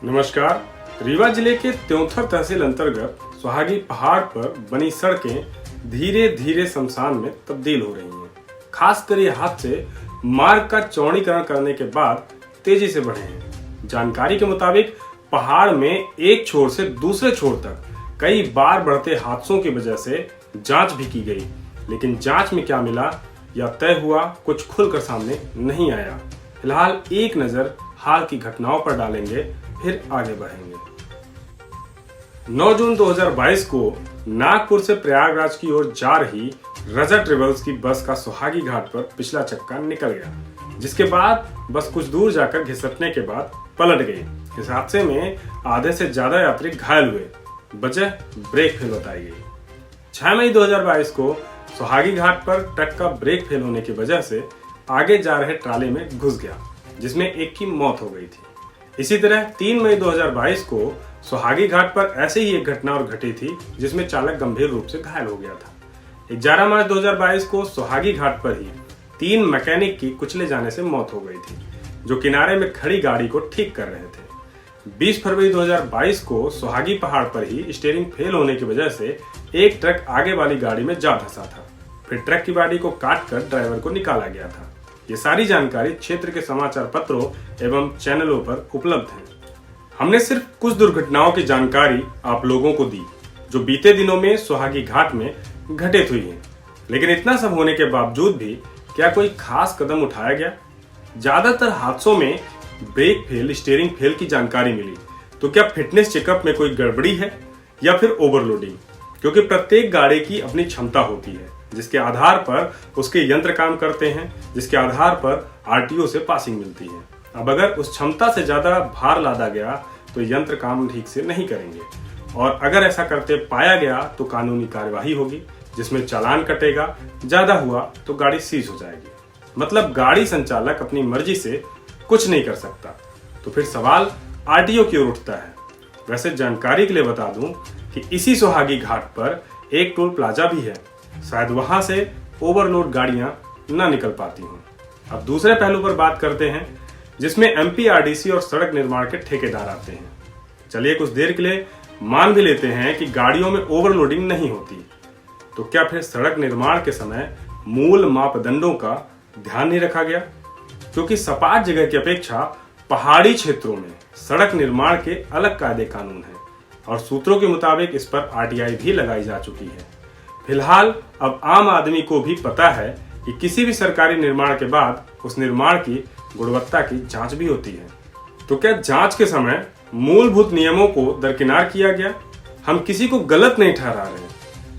नमस्कार। रीवा जिले के त्योंथर तहसील अंतर्गत सुहागी पहाड़ पर बनी सड़कें धीरे धीरे शमशान में तब्दील हो रही हैं। खासकर ये हादसे मार्ग का चौड़ीकरण करने के बाद तेजी से बढ़े हैं। जानकारी के मुताबिक पहाड़ में एक छोर से दूसरे छोर तक कई बार बढ़ते हादसों की वजह से जांच भी की गई, लेकिन जांच में क्या मिला या तय हुआ कुछ खुलकर सामने नहीं आया। फिलहाल एक नजर हाल की घटनाओं पर डालेंगे, फिर आगे बढ़ेंगे। 9 जून 2022 को नागपुर से प्रयागराज की ओर जा रही रजा ट्रेवल्स की बस का सुहागी घाट पर पिछला चक्का निकल गया, जिसके बाद बस कुछ दूर जाकर घिसटने के बाद पलट गई। इस हादसे में आधे से ज्यादा यात्री घायल हुए। वजह ब्रेक फेल बताई गई। 6 मई 2022 को सुहागी घाट पर ट्रक का ब्रेक फेल होने की वजह से आगे जा रहे ट्राले में घुस गया, जिसमें एक की मौत हो गई थी। इसी तरह 3 मई 2022 को सुहागी घाट पर ऐसे ही एक घटना और घटी थी, जिसमें चालक गंभीर रूप से घायल हो गया था। 11 मार्च 2022 को सुहागी घाट पर ही 3 मैकेनिक की कुचले जाने से मौत हो गई थी, जो किनारे में खड़ी गाड़ी को ठीक कर रहे थे। 20 फरवरी 2022 को सुहागी पहाड़ पर ही स्टीयरिंग फेल होने की वजह से एक ट्रक आगे वाली गाड़ी में जा धंसा था। फिर ट्रक की बॉडी को काटकर ड्राइवर को निकाला गया था। ये सारी जानकारी क्षेत्र के समाचार पत्रों एवं चैनलों पर उपलब्ध है। हमने सिर्फ कुछ दुर्घटनाओं की जानकारी आप लोगों को दी, जो बीते दिनों में सुहागी घाट में घटित हुई है। लेकिन इतना सब होने के बावजूद भी क्या कोई खास कदम उठाया गया? ज्यादातर हादसों में ब्रेक फेल, स्टीयरिंग फेल की जानकारी मिली, तो क्या फिटनेस चेकअप में कोई गड़बड़ी है या फिर ओवरलोडिंग? क्योंकि प्रत्येक गाड़ी की अपनी क्षमता होती है, जिसके आधार पर उसके यंत्र काम करते हैं, जिसके आधार पर आरटीओ से पासिंग मिलती है। अब अगर उस क्षमता से ज्यादा भार लादा गया तो यंत्र काम ठीक से नहीं करेंगे, और अगर ऐसा करते पाया गया तो कानूनी कार्यवाही होगी, जिसमें चालान कटेगा। ज्यादा हुआ तो गाड़ी सीज हो जाएगी। मतलब गाड़ी संचालक अपनी मर्जी से कुछ नहीं कर सकता। तो फिर सवाल आरटीओ की ओर उठता है। वैसे जानकारी के लिए बता दूं कि इसी सुहागी घाट पर एक टोल प्लाजा भी है। शायद वहां से ओवरलोड गाड़ियां ना निकल पाती हों। अब दूसरे पहलू पर बात करते हैं, जिसमें एमपीआरडीसी और सड़क निर्माण के ठेकेदार आते हैं। चलिए कुछ देर के लिए मान भी लेते हैं कि गाड़ियों में ओवरलोडिंग नहीं होती, तो क्या फिर सड़क निर्माण के समय मूल मापदंडों का ध्यान नहीं रखा गया? क्योंकि सपाट जगह की अपेक्षा पहाड़ी क्षेत्रों में सड़क निर्माण के अलग कायदे कानून हैं, और सूत्रों के मुताबिक इस पर आरटीआई भी लगाई जा चुकी है। फिलहाल अब आम आदमी को भी पता है कि किसी भी सरकारी निर्माण के बाद उस निर्माण की गुणवत्ता की जांच भी होती है। तो क्या जांच के समय मूलभूत नियमों को दरकिनार किया गया? हम किसी को गलत नहीं ठहरा रहे,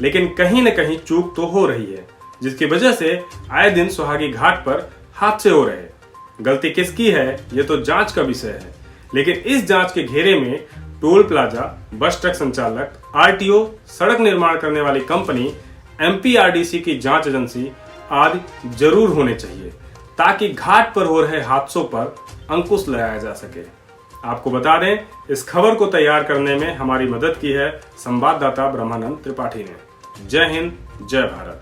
लेकिन कहीं न कहीं चूक तो हो रही है, जिसकी वजह से आए दिन सुहागी घाट पर हादसे हो रहे हैं। गलती किसकी है ये तो जांच का विषय है, लेकिन इस जांच के घेरे में टोल प्लाजा, बस ट्रक संचालक, आरटीओ, सड़क निर्माण करने वाली कंपनी, एमपीआरडीसी की जांच एजेंसी आदि जरूर होने चाहिए, ताकि घाट पर हो रहे हादसों पर अंकुश लगाया जा सके। आपको बता दें, इस खबर को तैयार करने में हमारी मदद की है संवाददाता ब्रह्मानंद त्रिपाठी ने। जय हिंद, जय भारत।